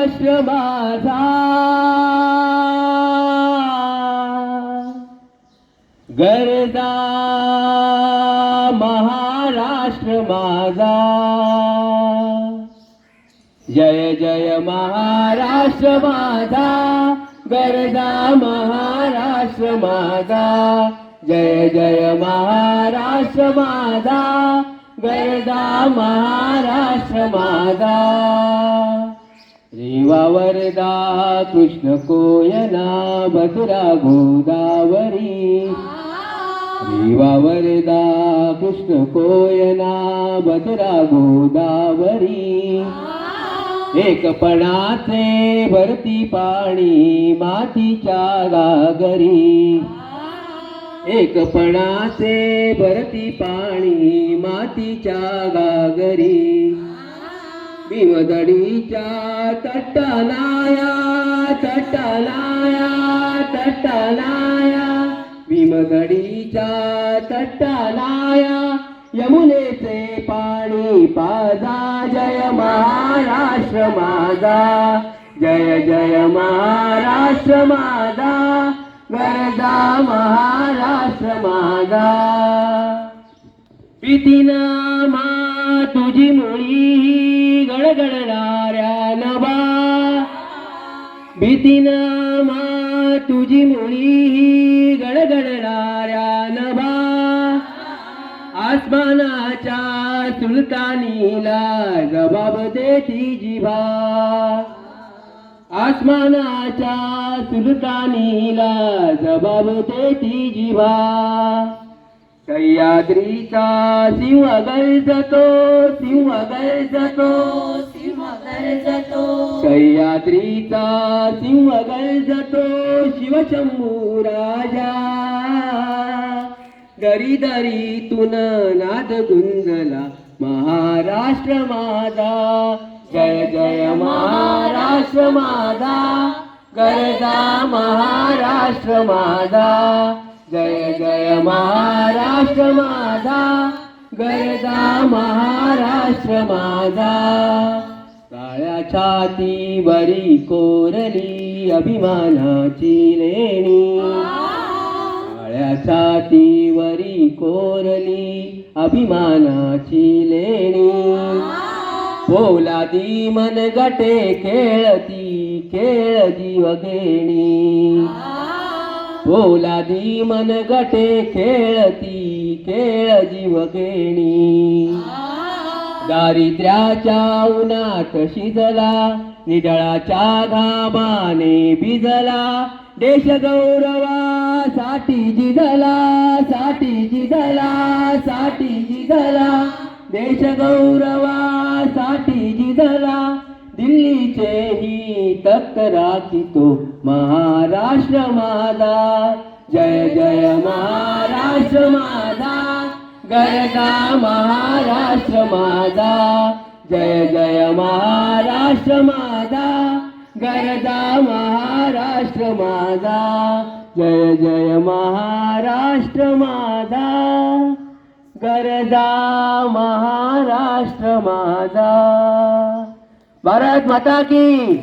महाराष्ट्र माझा, गरजा महाराष्ट्र माझा. जय जय महाराष्ट्र माझा, गरजा महाराष्ट्र माझा. जय जय महाराष्ट्र माझा, गरजा महाराष्ट्र माझा. रेवा वरदा कृष्ण कोयना मथुरा गोदावरी. रेवा वरदा कृष्ण कोयना मथुरा गोदावरी. एकपणाचे भरती पाणी मातीच्या गागरी. एकपणाचे भरती पाणी मातीच्या गागरी. भीमदडीच्या तटालाया तटालाया तटालाया. भीमदडीच्या तटालाया यमुनेचे पाणी पाजा. जय महाराष्ट्र माझा, जय जय महाराष्ट्र माझा. गरजा महाराष्ट्र माझा. प्रीतीनामा तुझी मुळी गडगडणाऱ्या नभा. भीतीनामा तुझी मुळी गडगडणाऱ्या नभा. आसमानाच्या सुलतानीला जबाब देती जिभा. आसमानाच्या सुलतानीला जबाब देती जिभा. सह्याद्रीचा सिंह गर्जतो, सिंह गर्जतो, सिंह गर्जतो. सह्याद्रीचा सिंह गर्जतो, शिवशंभू राजा. दरी दरीतून नाद गुंजला महाराष्ट्र माझा. जय जय महाराष्ट्र माझा, गरजा महाराष्ट्र माझा. जय जय महाराष्ट्र माझा, गरजा महाराष्ट्र माझा. काळ्या छातीवरी कोरली अभिमानाची लेणी. काळ्या छातीवरी कोरली अभिमानाची लेणी. पोलादी मनगटे खेळती खेळ जीवघेणी. पोलादी मनगटे खेळती खेळ जीवघेणी. दारिद्र्याच्या उन्हात शिजला, निडळाच्या घामाने भिजला. देश गौरवासाठी जिजला, साठी जिजला, साठी जिजला. देश गौरवासाठी जिजला. दिल्लीचे ही तख्त राखितो महाराष्ट्र माझा. जय जय महाराष्ट्र माझा, गरजा महाराष्ट्र माझा. जय जय महाराष्ट्र माझा, गरजा महाराष्ट्र माझा. जय जय महाराष्ट्र माझा, गरजा महाराष्ट्र माझा. भारत माता की